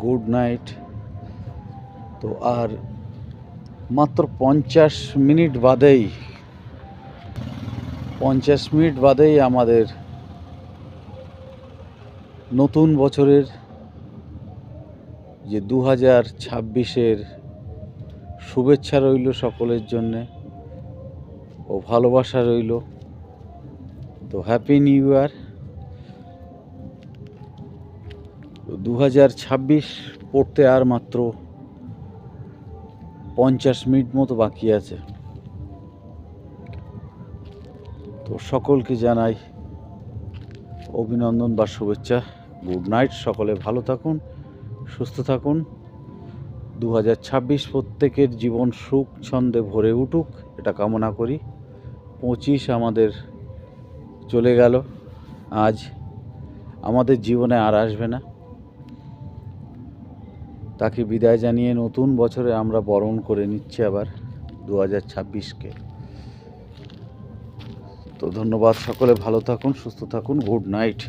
Good night. তো আর মাত্র 50 minute বাদেই আমাদের নতুন বছরের যে 2026-এর শুভেচ্ছা রইল সকলের জন্যে ও ভালোবাসা রইল। তো হ্যাপি নিউ ইয়ার। 2026 পড়তে আর মাত্র 50 মিনিট মতো বাকি আছে। তো সকলকে জানাই অভিনন্দন বা শুভেচ্ছা। Good night. সকলে ভালো থাকুন, সুস্থ থাকুন। 2026 প্রত্যেকের জীবন সুখ ছন্দে ভরে উঠুক, এটা কামনা করি। 25 আমাদের চলে গেল, আজ আমাদের জীবনে আর আসবে না। তাকে বিদায় জানিয়ে নতুন বছরে আমরা বরণ করে নিচ্ছি আবার 2026-কে। তো ধন্যবাদ। সকলে ভালো থাকুন, সুস্থ থাকুন। Good night.